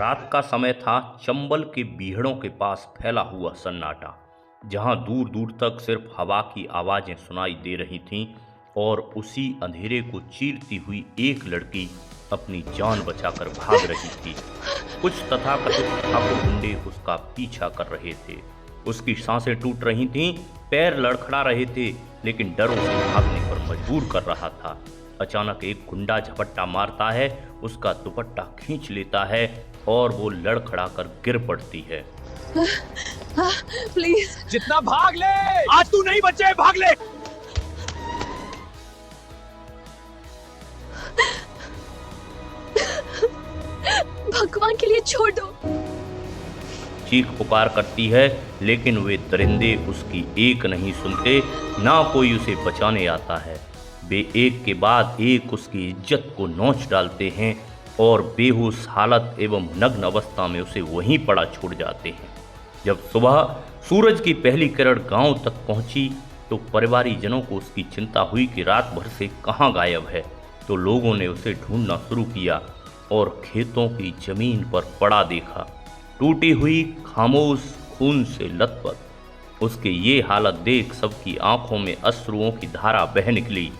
रात का समय था। चंबल के बीहड़ों के पास फैला हुआ सन्नाटा, जहां दूर दूर तक सिर्फ हवा की आवाजें सुनाई दे रही थीं और उसी अंधेरे को चीरती हुई एक लड़की अपनी जान बचाकर भाग रही थी। कुछ तथाकथित ठाकुर गुंडे उसका पीछा कर रहे थे। उसकी सांसें टूट रही थीं, पैर लड़खड़ा रहे थे, लेकिन डरों से भागने पर मजबूर कर रहा था। अचानक एक गुंडा झपट्टा मारता है, उसका दुपट्टा खींच लेता है और वो लड़खड़ा कर गिर पड़ती है। प्लीज जितना भाग ले, आज तू नहीं बचे, भाग ले। भगवान के लिए छोड़ दो। चीख पुकार करती है, लेकिन वे दरिंदे उसकी एक नहीं सुनते, ना कोई उसे बचाने आता है। वे एक के बाद एक उसकी इज्जत को नोच डालते हैं और बेहोश हालत एवं नग्न अवस्था में उसे वहीं पड़ा छोड़ जाते हैं। जब सुबह सूरज की पहली किरण गांव तक पहुंची तो परिवारीजनों को उसकी चिंता हुई कि रात भर से कहां गायब है। तो लोगों ने उसे ढूंढना शुरू किया और खेतों की जमीन पर पड़ा देखा, टूटी हुई, खामोश, खून से लथपथ। उसके ये हालत देख सबकी आंखों में अश्रुओं की धारा बह निकली।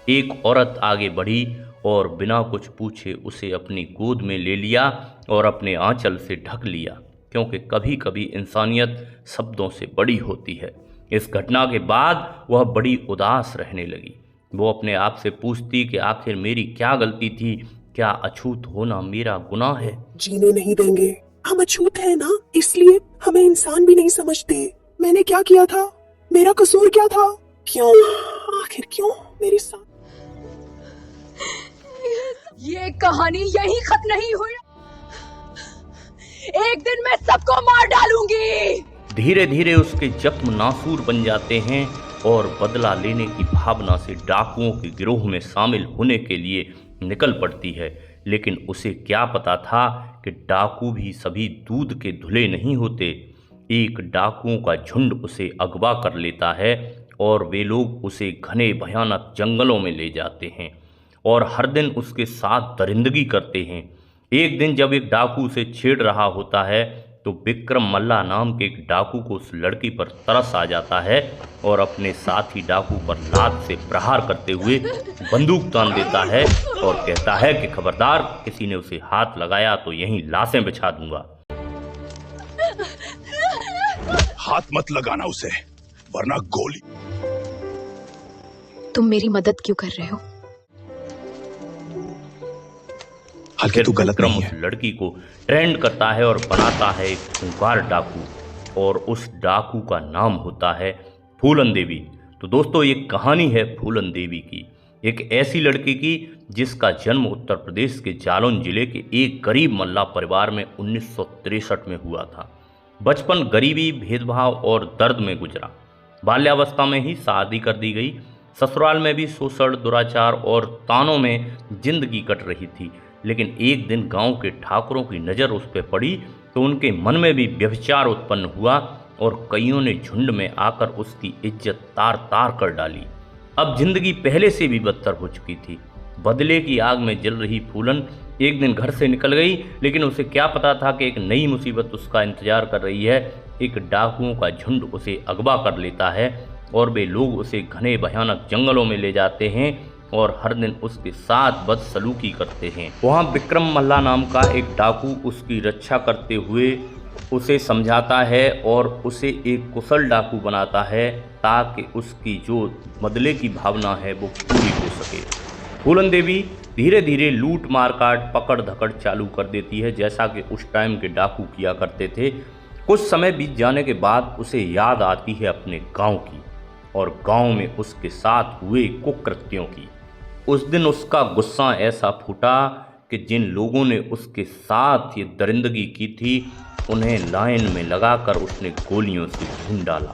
एक औरत आगे बढ़ी और बिना कुछ पूछे उसे अपनी गोद में ले लिया और अपने आंचल से ढक लिया, क्योंकि कभी कभी इंसानियत शब्दों से बड़ी होती है। इस घटना के बाद वह बड़ी उदास रहने लगी। वो अपने आप से पूछती कि आखिर मेरी क्या गलती थी? क्या अछूत होना मेरा गुनाह है? जीने नहीं देंगे, हम अछूत हैं ना, इसलिए हमें इंसान भी नहीं समझते। मैंने क्या किया था? मेरा कसूर क्या था? क्यों, आखिर क्यों मेरे साथ? ये कहानी यहीं खत्म नहीं हुई। एक दिन मैं सबको मार डालूंगी। धीरे धीरे उसके जख्म नासूर बन जाते हैं और बदला लेने की भावना से डाकुओं के गिरोह में शामिल होने के लिए निकल पड़ती है। लेकिन उसे क्या पता था कि डाकू भी सभी दूध के धुले नहीं होते। एक डाकुओं का झुंड उसे अगवा कर लेता है और वे लोग उसे घने भयानक जंगलों में ले जाते हैं और हर दिन उसके साथ दरिंदगी करते हैं। एक दिन जब एक डाकू उसे छेड़ रहा होता है तो विक्रम मल्ला नाम के एक डाकू को उस लड़की पर तरस आ जाता है और अपने साथी डाकू पर लात से प्रहार करते हुए बंदूक तान देता है और कहता है कि खबरदार, किसी ने उसे हाथ लगाया तो यहीं लाशें बिछा दूंगा। हाथ मत लगाना उसे, वरना गोली। तुम मेरी मदद क्यों कर रहे हो? हल्के तू गलत विक्रम नहीं उस है। लड़की को ट्रेंड करता है और बनाता है एक खूंखार डाकू, और उस डाकू का नाम होता है फूलन देवी। तो दोस्तों, ये कहानी है फूलन देवी की, एक ऐसी लड़की की जिसका जन्म उत्तर प्रदेश के जालौन जिले के एक गरीब मल्ला परिवार में 1963 में हुआ था। बचपन गरीबी, भेदभाव और दर्द में गुजरा। बाल्यावस्था में ही शादी कर दी गई। ससुराल में भी शोषण, दुराचार और तानों में जिंदगी कट रही थी। लेकिन एक दिन गांव के ठाकुरों की नज़र उस पर पड़ी तो उनके मन में भी व्यभिचार उत्पन्न हुआ और कईयों ने झुंड में आकर उसकी इज्जत तार तार कर डाली। अब जिंदगी पहले से भी बदतर हो चुकी थी। बदले की आग में जल रही फूलन एक दिन घर से निकल गई, लेकिन उसे क्या पता था कि एक नई मुसीबत उसका इंतजार कर रही है। एक डाकुओं का झुंड उसे अगवा कर लेता है और वे लोग उसे घने भयानक जंगलों में ले जाते हैं और हर दिन उसके साथ बदसलूकी करते हैं। वहाँ विक्रम मल्ला नाम का एक डाकू उसकी रक्षा करते हुए उसे समझाता है और उसे एक कुशल डाकू बनाता है ताकि उसकी जो बदले की भावना है वो पूरी हो सके। फूलन देवी धीरे धीरे लूट मार काट, पकड़ धकड़ चालू कर देती है, जैसा कि उस टाइम के डाकू किया करते थे। कुछ समय बीत जाने के बाद उसे याद आती है अपने गांव की और गांव में उसके साथ हुए कुकृत्यों की। उस दिन उसका गुस्सा ऐसा फूटा कि जिन लोगों ने उसके साथ ये दरिंदगी की थी उन्हें लाइन में लगाकर उसने गोलियों से भून डाला।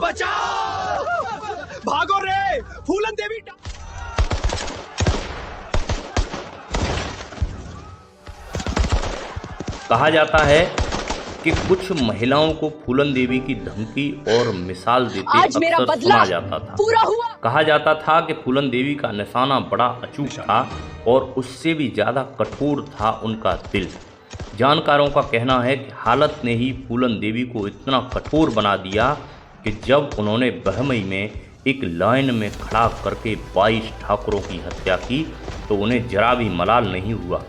बचाओ! भागो रे, फूलन देवी। कहा जाता है कि कुछ महिलाओं को फूलन देवी की धमकी और मिसाल देते आज मेरा अक्सर बदला सुना जाता था। पूरा हुआ। कहा जाता था कि फूलन देवी का निशाना बड़ा अचूक था और उससे भी ज़्यादा कठोर था उनका दिल। जानकारों का कहना है कि हालत ने ही फूलन देवी को इतना कठोर बना दिया कि जब उन्होंने बहमई में एक लाइन में खड़ा करके 22 ठाकुरों की हत्या की तो उन्हें जरा भी मलाल नहीं हुआ।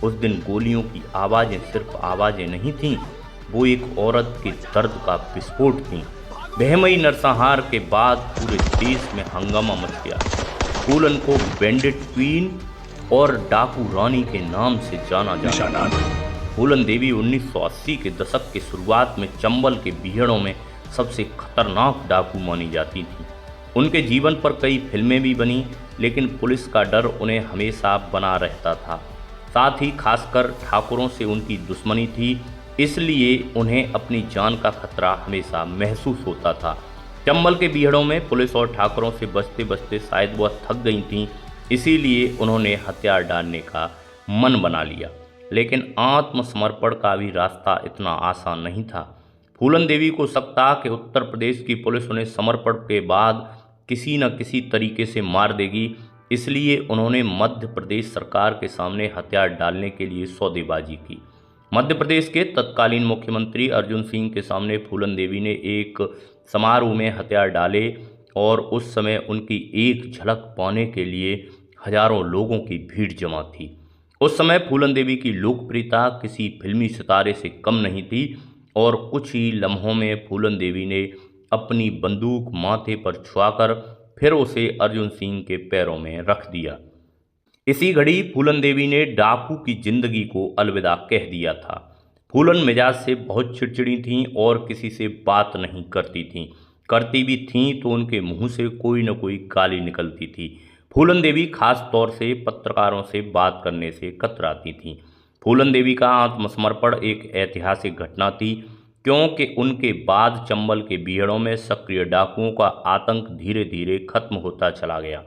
उस दिन गोलियों की आवाज़ें सिर्फ आवाज़ें नहीं थीं, वो एक औरत के दर्द का विस्फोट थीं। बहमई नरसंहार के बाद पूरे देश में हंगामा मच गया। फूलन को बैंडिट क्वीन और डाकू रानी के नाम से जाना जाता। फूलन देवी 1980 के दशक के शुरुआत में चंबल के बीहड़ों में सबसे खतरनाक डाकू मानी जाती थी। उनके जीवन पर कई फिल्में भी बनी, लेकिन पुलिस का डर उन्हें हमेशा बना रहता था। साथ ही खासकर ठाकुरों से उनकी दुश्मनी थी, इसलिए उन्हें अपनी जान का खतरा हमेशा महसूस होता था। चंबल के बीहड़ों में पुलिस और ठाकुरों से बचते बचते शायद वह थक गई थीं, इसीलिए उन्होंने हथियार डालने का मन बना लिया। लेकिन आत्मसमर्पण का भी रास्ता इतना आसान नहीं था। फूलन देवी को शक था कि उत्तर प्रदेश की पुलिस उन्हें समर्पण के बाद किसी न किसी तरीके से मार देगी, इसलिए उन्होंने मध्य प्रदेश सरकार के सामने हथियार डालने के लिए सौदेबाजी की। मध्य प्रदेश के तत्कालीन मुख्यमंत्री अर्जुन सिंह के सामने फूलन देवी ने एक समारोह में हथियार डाले और उस समय उनकी एक झलक पाने के लिए हजारों लोगों की भीड़ जमा थी। उस समय फूलन देवी की लोकप्रियता किसी फिल्मी सितारे से कम नहीं थी और कुछ ही लम्हों में फूलन देवी ने अपनी बंदूक माथे पर छुआकर फिर उसे अर्जुन सिंह के पैरों में रख दिया। इसी घड़ी फूलन देवी ने डाकू की जिंदगी को अलविदा कह दिया था। फूलन मिजाज से बहुत चिड़चिड़ी थीं और किसी से बात नहीं करती थीं। करती भी थीं तो उनके मुंह से कोई न कोई गाली निकलती थी। फूलन देवी खास तौर से पत्रकारों से बात करने से कतराती थीं। फूलन देवी का आत्मसमर्पण एक ऐतिहासिक घटना थी, क्योंकि उनके बाद चंबल के बीहड़ों में सक्रिय डाकुओं का आतंक धीरे धीरे खत्म होता चला गया।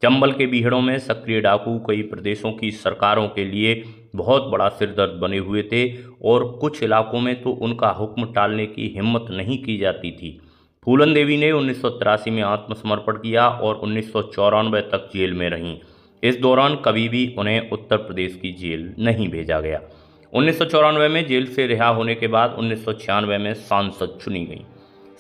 चंबल के बीहड़ों में सक्रिय डाकू कई प्रदेशों की सरकारों के लिए बहुत बड़ा सिरदर्द बने हुए थे और कुछ इलाकों में तो उनका हुक्म टालने की हिम्मत नहीं की जाती थी। फूलन देवी ने 1983 में आत्मसमर्पण किया और 1994 तक जेल में रहीं। इस दौरान कभी भी उन्हें उत्तर प्रदेश की जेल नहीं भेजा गया। 1994 में जेल से रिहा होने के बाद 1996 में सांसद चुनी गई।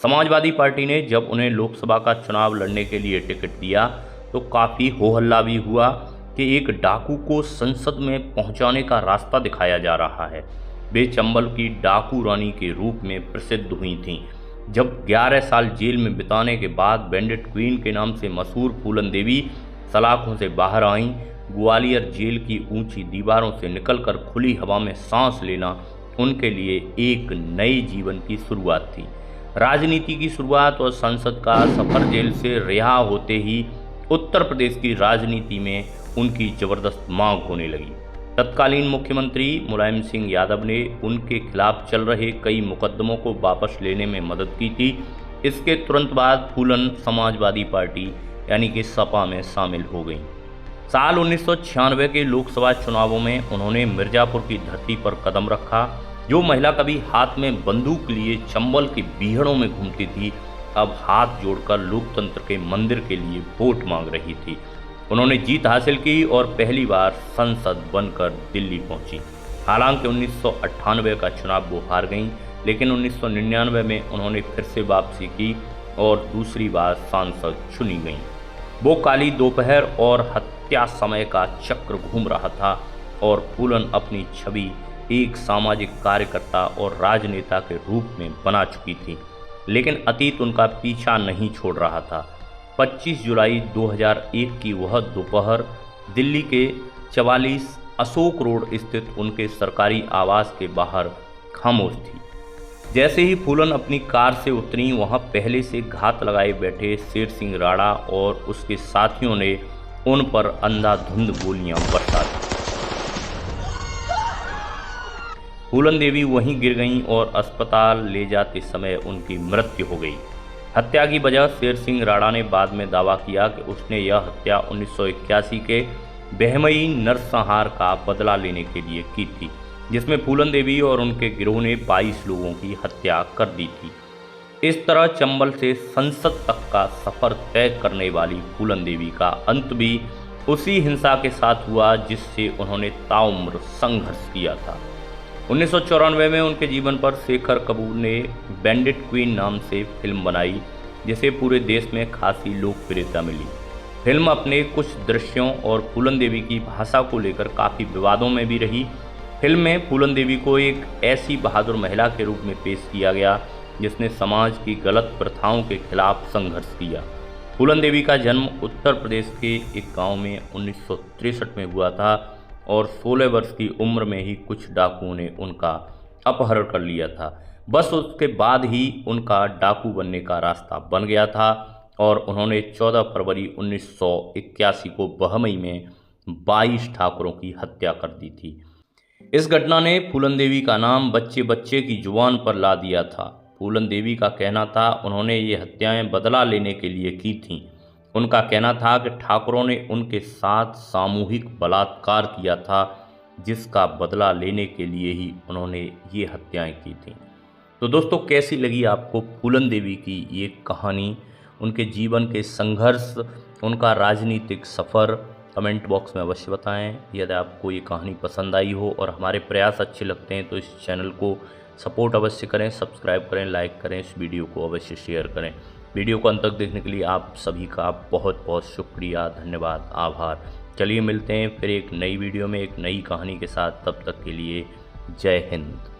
समाजवादी पार्टी ने जब उन्हें लोकसभा का चुनाव लड़ने के लिए टिकट दिया तो काफ़ी हो हल्ला भी हुआ कि एक डाकू को संसद में पहुंचाने का रास्ता दिखाया जा रहा है। वे चंबल की डाकू रानी के रूप में प्रसिद्ध हुई थीं। जब 11 साल जेल में बिताने के बाद बैंडिट क्वीन के नाम से मशहूर फूलन देवी सलाखों से बाहर आईं, ग्वालियर जेल की ऊंची दीवारों से निकलकर खुली हवा में सांस लेना उनके लिए एक नए जीवन की शुरुआत थी। राजनीति की शुरुआत और संसद का सफर जेल से रिहा होते ही उत्तर प्रदेश की राजनीति में उनकी जबरदस्त मांग होने लगी। तत्कालीन मुख्यमंत्री मुलायम सिंह यादव ने उनके खिलाफ चल रहे कई मुकदमों को वापस लेने में मदद की थी। इसके तुरंत बाद फूलन समाजवादी पार्टी यानी कि सपा में शामिल हो गई। साल 1996 के लोकसभा चुनावों में उन्होंने मिर्जापुर की धरती पर कदम रखा। जो महिला कभी हाथ में बंदूक लिए चंबल के बीहड़ों में घूमती थी, अब हाथ जोड़कर लोकतंत्र के मंदिर के लिए वोट मांग रही थी। उन्होंने जीत हासिल की और पहली बार सांसद बनकर दिल्ली पहुंची। हालांकि 1998 का चुनाव वो हार गईं, लेकिन 1999 में उन्होंने फिर से वापसी की और दूसरी बार सांसद चुनी गईं। वो काली दोपहर और हत्या समय का चक्र घूम रहा था और फूलन अपनी छवि एक सामाजिक कार्यकर्ता और राजनेता के रूप में बना चुकी थी, लेकिन अतीत उनका पीछा नहीं छोड़ रहा था। 25 जुलाई 2001 की वह दोपहर दिल्ली के 44 अशोक रोड स्थित उनके सरकारी आवास के बाहर खामोश थी। जैसे ही फूलन अपनी कार से उतरी, वहां पहले से घात लगाए बैठे शेर सिंह राणा और उसके साथियों ने उन पर अंधाधुंध गोलियां बरसा दी। फूलन देवी वहीं गिर गईं और अस्पताल ले जाते समय उनकी मृत्यु हो गई। हत्या की वजह शेर सिंह राणा ने बाद में दावा किया कि उसने यह हत्या 1981 के बहमई नरसंहार का बदला लेने के लिए की थी। जिसमें फूलन देवी और उनके गिरोह ने 22 लोगों की हत्या कर दी थी। इस तरह चंबल से संसद तक का सफर तय करने वाली फूलन देवी का अंत भी उसी हिंसा के साथ हुआ जिससे उन्होंने ताउम्र संघर्ष किया था। 1994 में उनके जीवन पर शेखर कपूर ने बैंडिट क्वीन नाम से फिल्म बनाई, जिसे पूरे देश में खासी लोकप्रियता मिली। फिल्म अपने कुछ दृश्यों और फूलन देवी की भाषा को लेकर काफ़ी विवादों में भी रही। फिल्म में फूलन देवी को एक ऐसी बहादुर महिला के रूप में पेश किया गया जिसने समाज की गलत प्रथाओं के खिलाफ संघर्ष किया। फूलन देवी का जन्म उत्तर प्रदेश के एक गांव में 1963 में हुआ था और 16 वर्ष की उम्र में ही कुछ डाकुओं ने उनका अपहरण कर लिया था। बस उसके बाद ही उनका डाकू बनने का रास्ता बन गया था और उन्होंने 14 फरवरी 1981 को बहमई में 22 ठाकुरों की हत्या कर दी थी। इस घटना ने फूलन देवी का नाम बच्चे बच्चे की जुबान पर ला दिया था। फूलन देवी का कहना था उन्होंने ये हत्याएं बदला लेने के लिए की थीं। उनका कहना था कि ठाकुरों ने उनके साथ सामूहिक बलात्कार किया था, जिसका बदला लेने के लिए ही उन्होंने ये हत्याएं की थीं। तो दोस्तों, कैसी लगी आपको फूलन देवी की ये कहानी, उनके जीवन के संघर्ष, उनका राजनीतिक सफ़र? कमेंट बॉक्स में अवश्य बताएं। यदि आपको ये कहानी पसंद आई हो और हमारे प्रयास अच्छे लगते हैं तो इस चैनल को सपोर्ट अवश्य करें, सब्सक्राइब करें, लाइक करें, इस वीडियो को अवश्य शेयर करें। वीडियो को अंत तक देखने के लिए आप सभी का बहुत बहुत शुक्रिया, धन्यवाद, आभार। चलिए मिलते हैं फिर एक नई वीडियो में एक नई कहानी के साथ। तब तक के लिए जय हिंद।